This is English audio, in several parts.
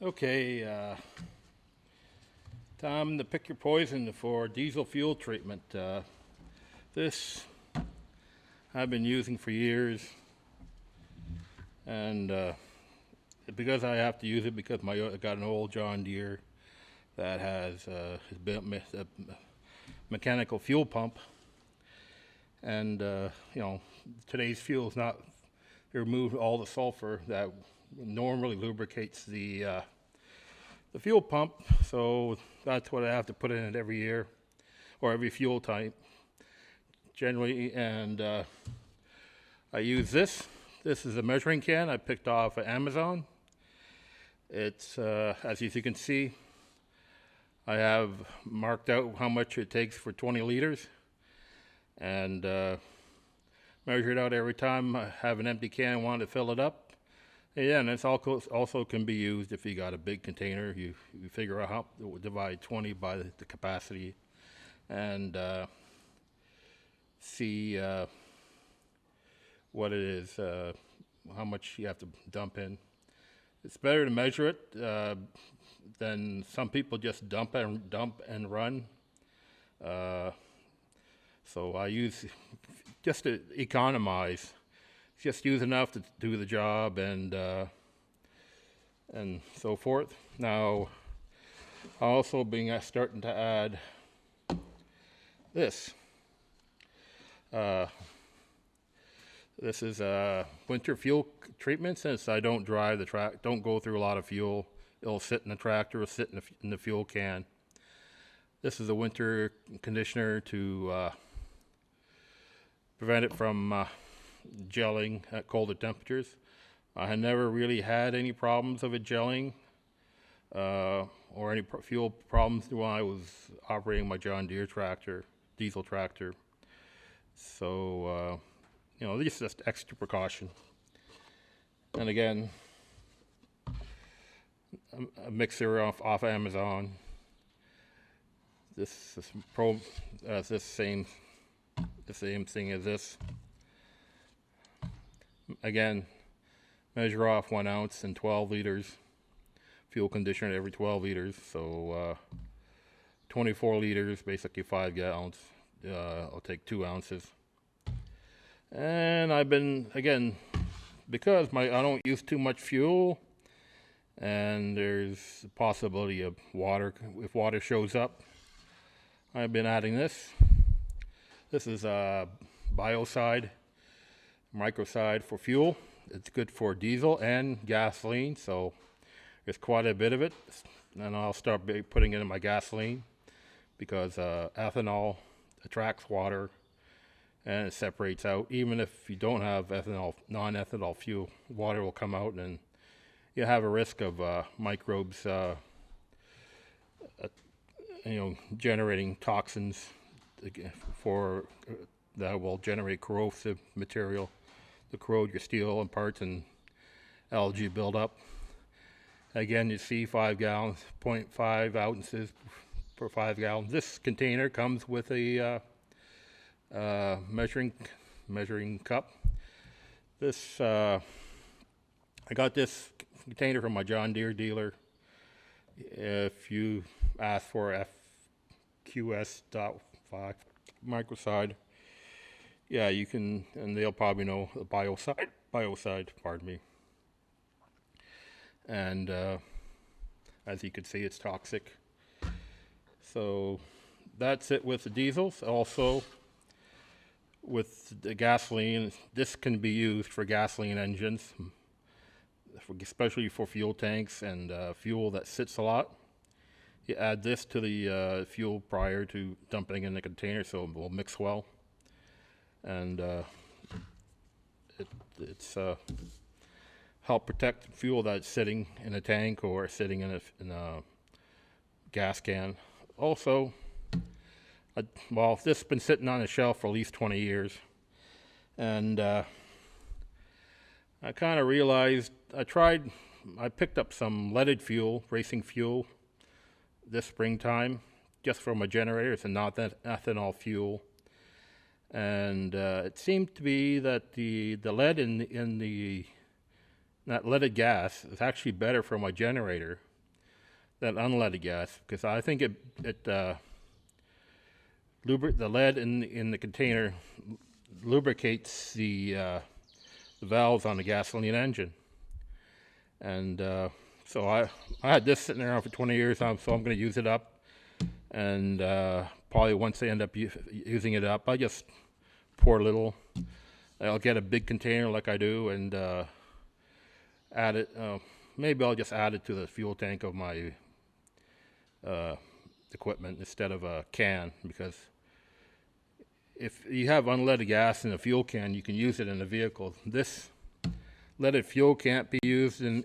Okay, time to pick your poison for diesel fuel treatment. This I've been using for years, and because I have to use it because I got an old John Deere that has a mechanical fuel pump, and today's fuel is not they remove all the sulfur that normally lubricates the fuel pump, so that's what I have to put in it every year or every fuel type generally. And I use this. This is a measuring can I picked off at Amazon. It's as you can see, I have marked out how much it takes for 20 liters and measure it out every time I have an empty can and want to fill it up. Yeah, and it's also can be used if you got a big container. You figure out how to divide 20 by the capacity and see what it is, how much you have to dump in. It's better to measure it than some people just dump and run. So I use just to economize. Just use enough to do the job and so forth. Now, also starting to add this. This is winter fuel treatment. Since I don't drive the don't go through a lot of fuel. It'll sit in the tractor, or sit in the fuel can. This is a winter conditioner to prevent it from gelling at colder temperatures. I had never really had any problems of it gelling or any fuel problems when I was operating my John Deere tractor, diesel tractor. So, this is just extra precaution. And again, a mixer off Amazon. This is the same thing as this. Again, measure off 1 ounce and 12 liters. Fuel conditioner every 12 liters. So 24 liters, basically 5 gallons. I'll take 2 ounces. And I've been, again, because I don't use too much fuel, and there's a possibility of water, if water shows up, I've been adding this. This is a biocide. Microcide for fuel. It's good for diesel and gasoline, so there's quite a bit of it. And I'll start putting it in my gasoline because ethanol attracts water and it separates out. Even if you don't have non-ethanol fuel, water will come out and you have a risk of microbes generating toxins that will generate corrosive material to corrode your steel and parts, and algae buildup. Again, you see 5 gallons, 0.5 ounces per 5 gallons. This container comes with a measuring cup. This I got this container from my John Deere dealer. If you ask for FQS.5 microcide, yeah, you can, and they'll probably know the biocide, pardon me. And as you can see, it's toxic. So that's it with the diesels. Also, with the gasoline, this can be used for gasoline engines, especially for fuel tanks and fuel that sits a lot. You add this to the fuel prior to dumping in the container, so it will mix well. And it's help protect fuel that's sitting in a tank or sitting in a gas can. Also, this has been sitting on a shelf for at least 20 years, and I kind of realized I picked up some leaded fuel, racing fuel, this springtime, just from a generator. It's a ethanol fuel. And it seemed to be that the lead in the that leaded gas is actually better for my generator than unleaded gas, because I think the lead in the container lubricates the valves on the gasoline engine. And so I had this sitting around for 20 years, so I'm going to use it up. And probably once I end up using it up, I just pour a little. I'll get a big container like I do and add it. Maybe I'll just add it to the fuel tank of my equipment instead of a can, because if you have unleaded gas in a fuel can, you can use it in a vehicle. This leaded fuel can't be used in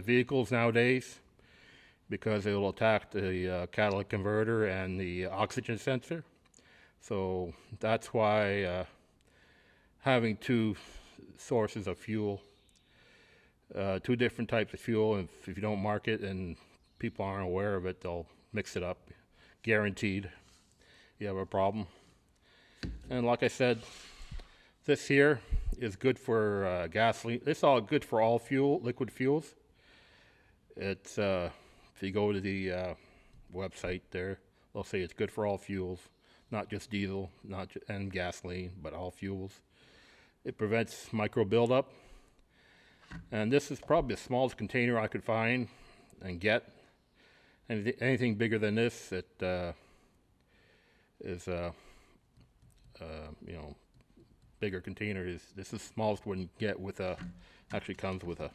vehicles nowadays because it will attack the catalytic converter and the oxygen sensor. So that's why having two sources of fuel, two different types of fuel, and if you don't mark it and people aren't aware of it, they'll mix it up. Guaranteed you have a problem. And like I said, this here is good for gasoline. It's all good for all liquid fuels. It's if you go to the website there, they'll say it's good for all fuels, not just diesel, and gasoline, but all fuels. It prevents micro buildup. And this is probably the smallest container I could find and get. Anything bigger than this, it is bigger container. This is the smallest one you get with actually comes with a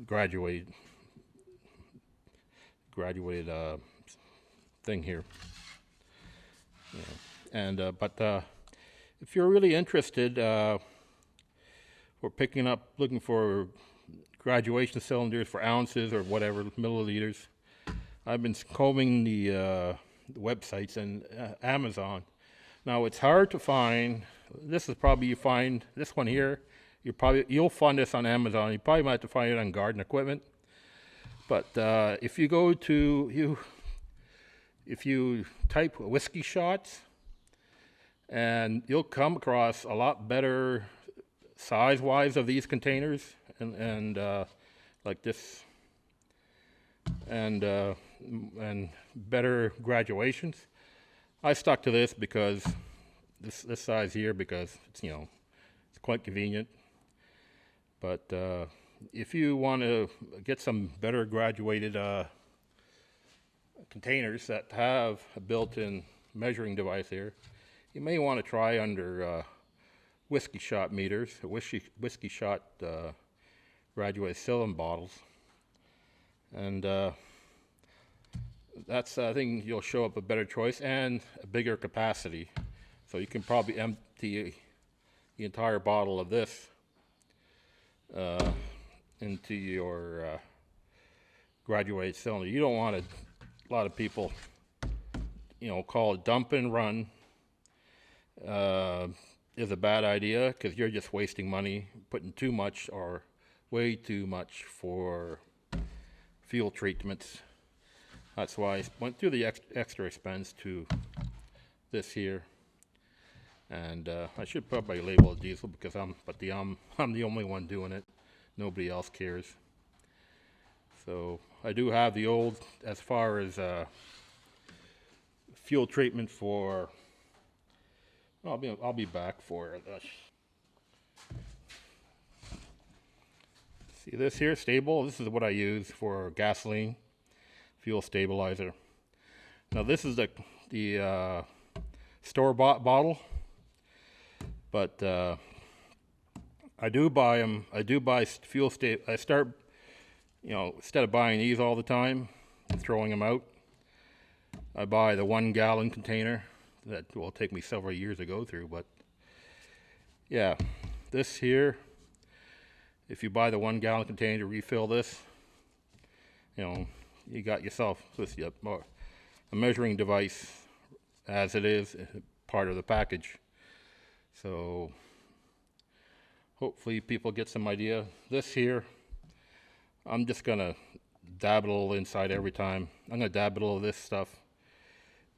graduated thing here. But if you're really interested, we're looking for graduation cylinders for ounces or whatever, milliliters. I've been combing the websites and Amazon. Now it's hard to find. This is probably you find this one here. You'll find this on Amazon. You probably might have to find it on Garden Equipment. But if you go to if you type whiskey shots, and you'll come across a lot better size-wise of these containers and like this, and better graduations. I stuck to this because this size here, because it's it's quite convenient. But if you want to get some better graduated containers that have a built-in measuring device here, you may want to try under whiskey shot meters, whiskey shot graduated cylinder bottles, and that's I think you'll show up a better choice and a bigger capacity. So you can probably empty the entire bottle of this into your graduated cylinder. You don't want a lot of people, call it dump and run. Is a bad idea, because you're just wasting money putting too much or way too much for fuel treatments. That's why I went through the extra expense to this here. And I should probably label it diesel, because I'm the only one doing it. Nobody else cares. So I do have the old, as far as fuel treatment for. I'll be back for this. See this here, stable? This is what I use for gasoline, fuel stabilizer. Now this is the store-bought bottle, but I do buy them. I do buy fuel stable. I start, instead of buying these all the time and throwing them out, I buy the 1 gallon container. That will take me several years to go through, but yeah, this here, if you buy the 1 gallon container to refill this, you got yourself with a measuring device as it is part of the package. So hopefully people get some idea. This here, I'm just gonna dab it a little inside every time. I'm gonna dab a little of this stuff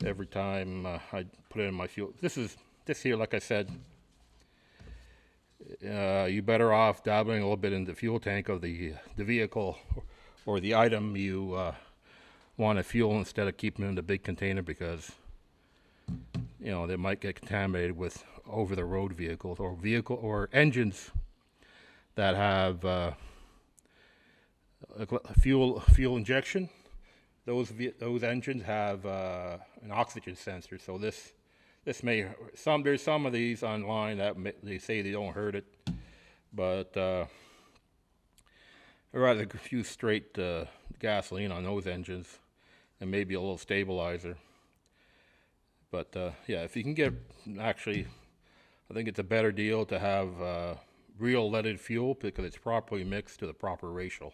every time I put it in my fuel. This here, like I said, you're better off dabbling a little bit in the fuel tank of the vehicle or the item you want to fuel instead of keeping it in the big container, because they might get contaminated with over-the-road vehicles or engines that have fuel injection. Those engines have an oxygen sensor, so this there's some of these online that they say they don't hurt it, but I'd rather use straight gasoline on those engines and maybe a little stabilizer. But yeah, if you can get, actually, I think it's a better deal to have real leaded fuel, because it's properly mixed to the proper ratio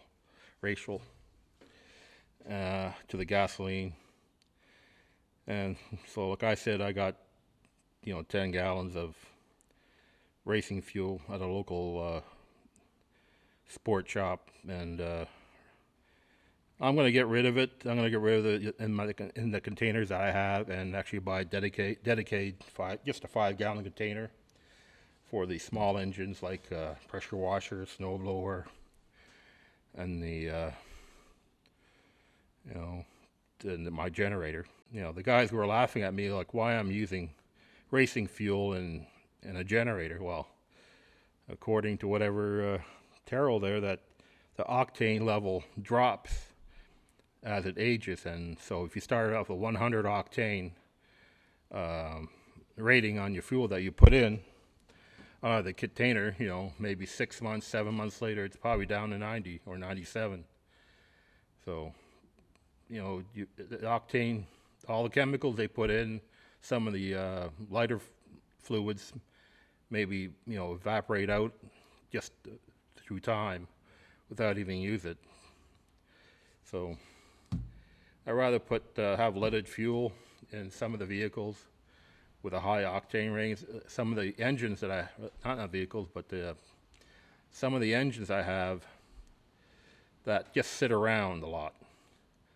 to the gasoline. And so, like I said, I got 10 gallons of racing fuel at a local sport shop, and I'm going to get rid of it. I'm going to get rid of it in the containers that I have, and actually buy just a 5-gallon container for the small engines, like pressure washer, snow blower, and my generator. The guys were laughing at me like, why I'm using racing fuel in a generator. Well, according to whatever Terrell there, that the octane level drops as it ages, and so if you start off with 100 octane rating on your fuel that you put in the container, maybe 6 months, 7 months later, it's probably down to 90 or 97. So the octane, all the chemicals they put in, some of the lighter fluids maybe evaporate out just through time without even use it. So I'd rather have leaded fuel in some of the vehicles with a high octane range. Some of the engines that not vehicles, but some of the engines I have that just sit around a lot.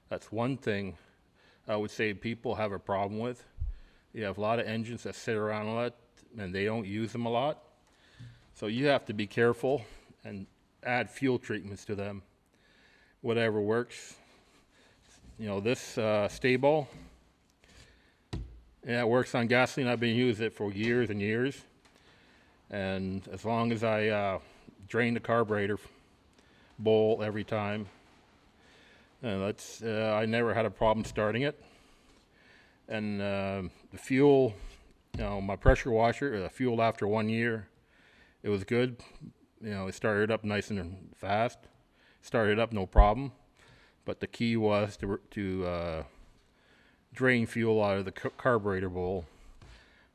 That's one thing I would say people have a problem with. You have a lot of engines that sit around a lot, and they don't use them a lot. So you have to be careful and add fuel treatments to them, whatever works. This Stable, it works on gasoline. I've been using it for years and years, and as long as I drain the carburetor bowl every time, and I never had a problem starting it. And the fuel, my pressure washer, fueled after 1 year. It was good. It started up nice and fast. Started up no problem. But the key was to drain fuel out of the carburetor bowl.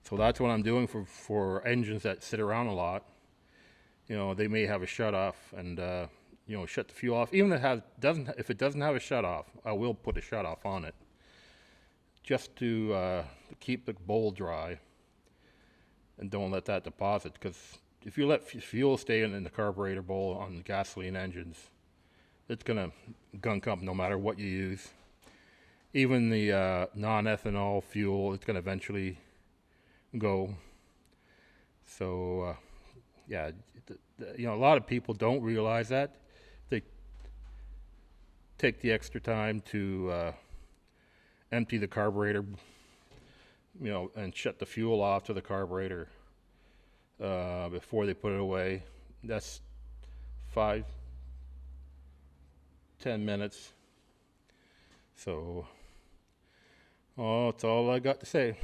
So that's what I'm doing for engines that sit around a lot. They may have a shut off, and shut the fuel off. Even if it doesn't have a shut off, I will put a shut off on it, just to keep the bowl dry, and don't let that deposit. Because if you let fuel stay in the carburetor bowl on the gasoline engines, it's gonna gunk up no matter what you use. Even the non-ethanol fuel, it's gonna eventually go. So yeah, a lot of people don't realize that. They take the extra time to empty the carburetor, and shut the fuel off to the carburetor before they put it away. That's 5-10 minutes. So, that's all I got to say.